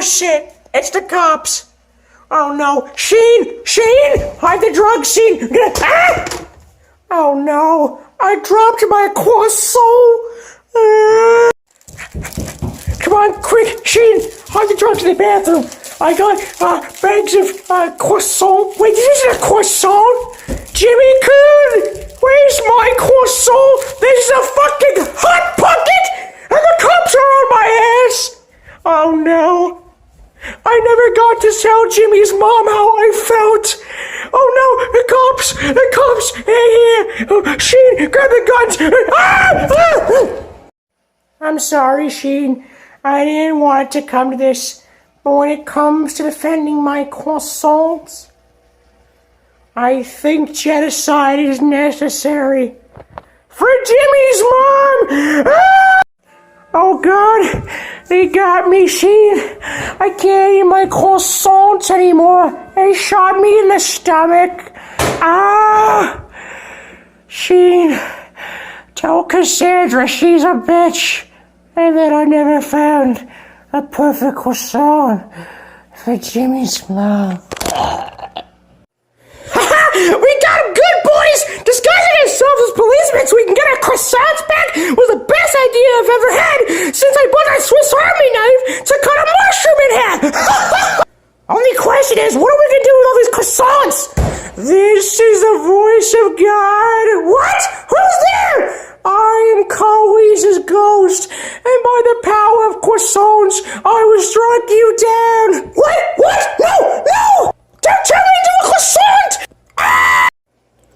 shit! It's the cops! Oh no! Sheen! Hide the drugs, Sheen! Ah! Oh no! I dropped my croissant! Come on, quick, Sheen! Hide the drugs in the bathroom! I got bags of croissant. Wait, this isn't a croissant! Jimmy Coon! Where's my croissant? This is a fucking hot pocket! And the cops are on my ass! Oh no! I never got to tell Jimmy's mom how I felt! Oh no! The cops! Hey, here! Oh, Sheen, grab the guns! I'm sorry, Sheen. I didn't want to come to this. But when it comes to defending my croissants, I think genocide is necessary. For Jimmy's mom! Ah! Oh God, they got me, Sheen. I can't eat my croissants anymore. They shot me in the stomach. Ah! Sheen, tell Cassandra she's a bitch. And that I never found a perfect croissant for Jimmy's mom. We got him good, boys! Disguising ourselves as policemen so we can get our croissants back was the best idea I've ever had since I bought that Swiss Army knife to cut a mushroom in half! Only question is, what are we gonna do with all these croissants? This is the voice of God. What? Who's there? I am Weezer's ghost, and by the power of croissants, I will strike you down. What? No! Don't turn me into a croissant! Ah!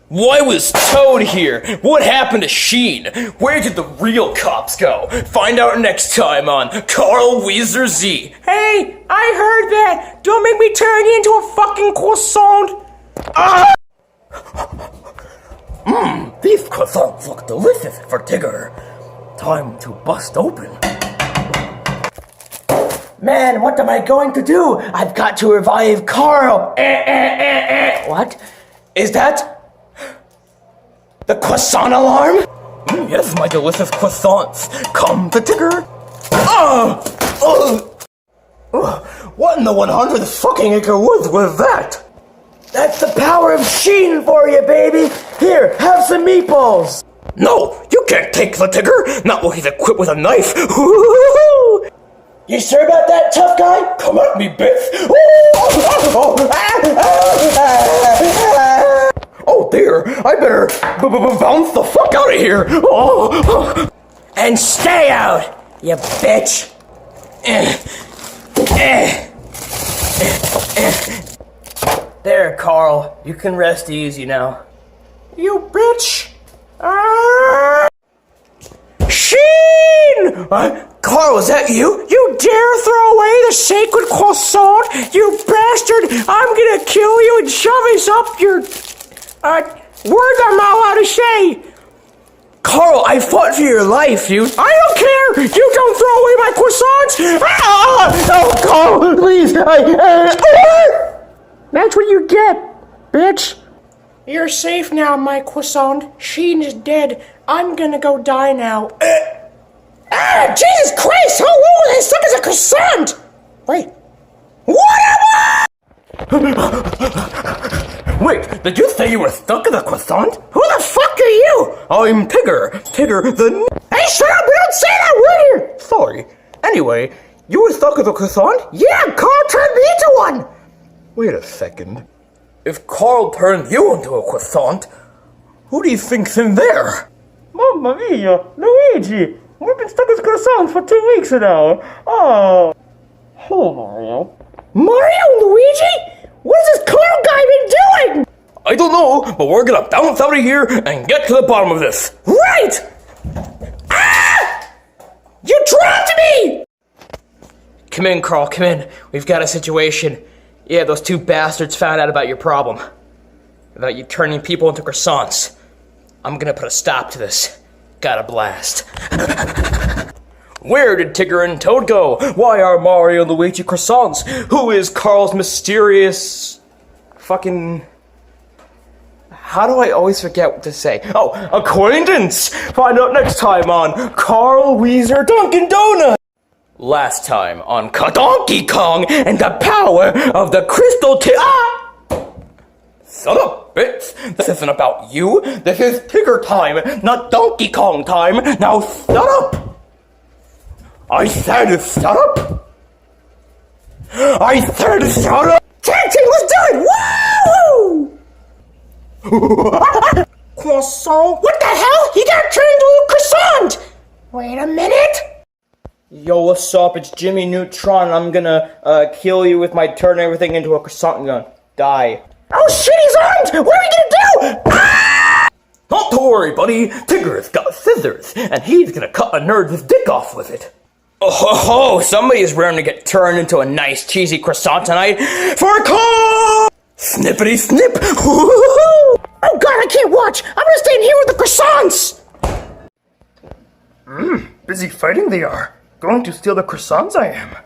Why was Toad here? What happened to Sheen? Where did the real cops go? Find out next time on Carl Wheezer Z. Hey, I heard that. Don't make me turn you into a fucking croissant. Ah! These croissants look delicious for Tigger. Time to bust open. Man, what am I going to do? I've got to revive Carl. What? Is that the croissant alarm? Yes, my delicious croissants. Come to Tigger. What in the 100th fucking acre woods was that? That's the power of Sheen for you, baby. Here, have some meatballs. No, you can't take the Tigger. Not while he's equipped with a knife. You sure about that, tough guy? Come at me, bitch. Oh dear, I better bounce the fuck out of here. And stay out, you bitch. There, Carl. You can rest easy now. You bitch. Sheen! Carl, is that you? You dare throw away the sacred croissant? You bastard! I'm gonna kill you and shove this up your... words I'm not allowed to say! Carl, I fought for your life, you... I don't care! You don't throw away my croissants! Oh, Carl, please! That's what you get, bitch! You're safe now, my croissant. Sheen is dead. I'm gonna go die now. Jesus Christ! How long was I stuck as a croissant? Wait. What am I? Wait, did you say you were stuck as a croissant? Who the fuck are you? I'm Tigger. Tigger the... Hey, shut up! We don't say that word here! Sorry. Anyway, you were stuck as a croissant? Yeah, Carl turned me into one! Wait a second. If Carl turned you into a croissant, who do you think's in there? Mamma mia, Luigi! We've been stuck as croissants for 2 weeks now. Oh. Hello, Mario. Mario? Luigi? What's this Carl guy been doing? I don't know, but we're gonna bounce out of here and get to the bottom of this. Right! Ah! You dropped me! Come in, Carl, come in. We've got a situation. Yeah, those two bastards found out about your problem. About you turning people into croissants. I'm gonna put a stop to this. Got a blast. Where did Tigger and Toad go? Why are Mario and Luigi croissants? Who is Carl's mysterious... fucking... How do I always forget what to say? Oh, acquaintance! Find out next time on Carl Wheezer Dunkin' Donuts! Last time on Donkey Kong and the power of the crystal Shut up, bitch! This isn't about you. This is Tigger time, not Donkey Kong time. Now shut up! I said shut up! I said shut up! Dancing, let's do it! Woo! Croissant? What the hell? He got turned into a croissant! Wait a minute! Yo, what's up? It's Jimmy Neutron. I'm gonna kill you with my turn everything into a croissant gun. Die. Oh shit, he's armed! What are we gonna do? Ah! Not to worry, buddy. Tigger's got scissors, and he's gonna cut a nerd's dick off with it. Oh ho ho! Somebody's raring to get turned into a nice cheesy croissant tonight for a call! Snippity snip! Oh god, I can't watch! I'm gonna stay in here with the croissants! Busy fighting they are. Going to steal the croissants I am.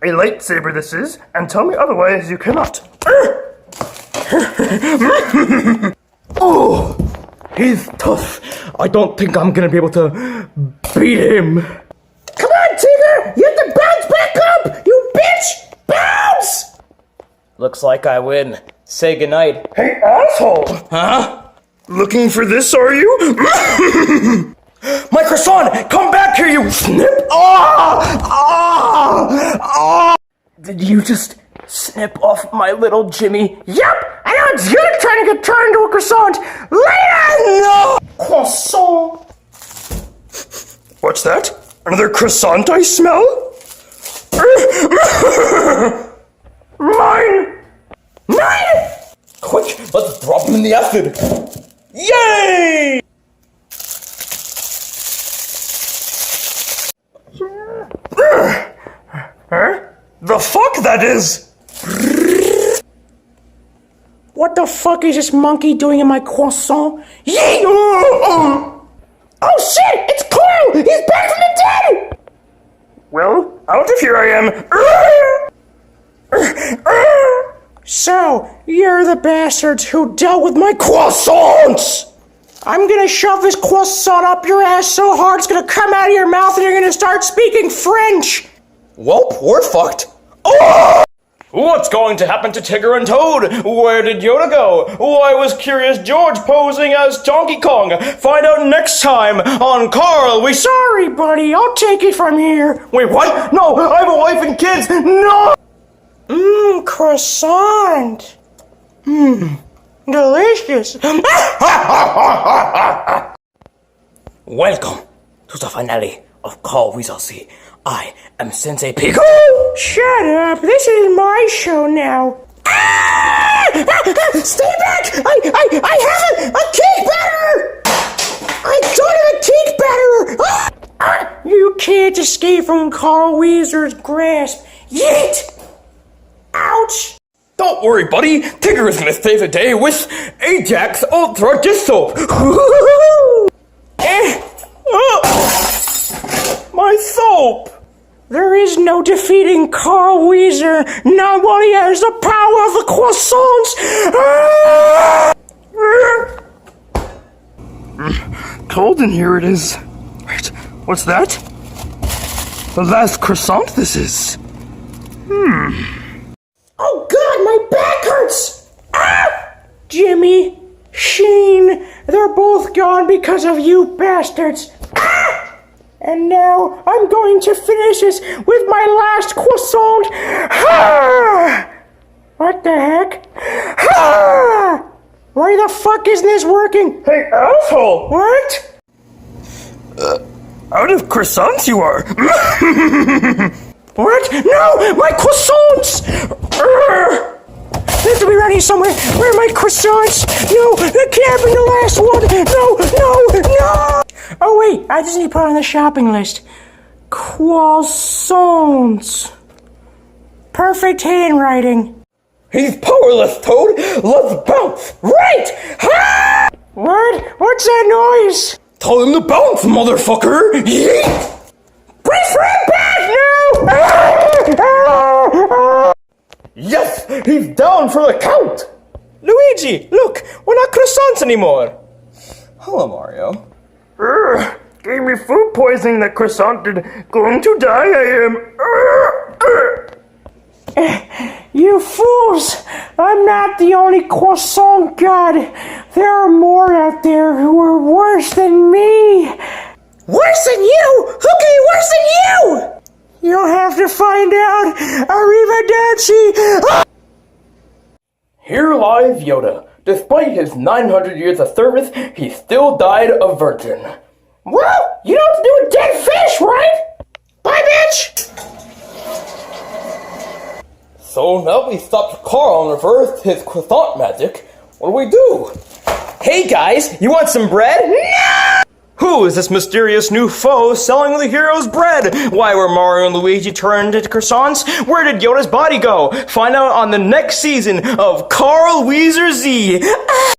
A lightsaber this is, and tell me otherwise you cannot. Oh, he's tough. I don't think I'm gonna be able to beat him. Come on, Tigger! You have to bounce back up! You bitch! Bounce! Looks like I win. Say goodnight. Hey, asshole! Huh? Looking for this, are you? My croissant! Come back here, you snip! Ah! Ah! Ah! Did you just snip off my little Jimmy? Yep! I know it's you trying to get turned into a croissant! Later! No! Croissant! What's that? Another croissant I smell? Mine! Mine! Quick, let's drop him in the acid. Yay! Huh? The fuck that is? What the fuck is this monkey doing in my croissant? Yee! Oh shit! It's Carl! He's back from the dead! Well, out of here I am. So, you're the bastards who dealt with my croissants! I'm gonna shove this croissant up your ass so hard it's gonna come out of your mouth and you're gonna start speaking French! Welp, we're fucked. Oh! What's going to happen to Tigger and Toad? Where did Yoda go? Why was Curious George posing as Donkey Kong? Find out next time on Carl. Sorry, buddy, I'll take it from here. Wait, what? No, I have a wife and kids. No! Croissant. Delicious. Welcome to the finale of Call Wheezer. I am Sensei Pico. Shut up. This is my show now. Stay back. I have a cake batter. I don't have a cake batter. You can't escape from Carl Weezer's grasp. Yeet. Ouch. Don't worry, buddy. Tigger is gonna save the day with Ajax Ultra Dish Soap. My soap! There is no defeating Carl Wheezer, not while he has the power of the Cold and here it is. Wait, what's that? The last croissant this is. Oh god, my back hurts! Jimmy, Sheen, they're both gone because of you bastards. And now I'm going to finish this with my last croissant. What the heck? Why the fuck isn't this working? Hey, asshole! What? Out of croissants you are! What? No! My croissants! They have to be ready somewhere. Where are my croissants? No, that can't be the last one. No! Oh wait, I just need to put it on the shopping list. Croissants. Perfect handwriting. He's powerless, Toad. Let's bounce. Right! What? What's that noise? Tell him to bounce, motherfucker. Yeet! Brace for impact! No! Yes, he's down for the count. Luigi, look, we're not croissants anymore. Hello, Mario. gave me food poisoning. That croissant did. Going to die, I am. You fools! I'm not the only croissant god. There are more out there who are worse than me. Worse than you? Who can be worse than you? You'll have to find out. Arrivederci! Here lies Yoda. Despite his 900 years of service, he still died a virgin. Well, you know what to do with dead fish, right? Bye, bitch! So now we stopped Carl and reversed his croissant magic. What do? Hey guys, you want some bread? No! Who is this mysterious new foe selling the heroes bread? Why were Mario and Luigi turned into croissants? Where did Yoda's body go? Find out on the next season of Carl Wheezer Z.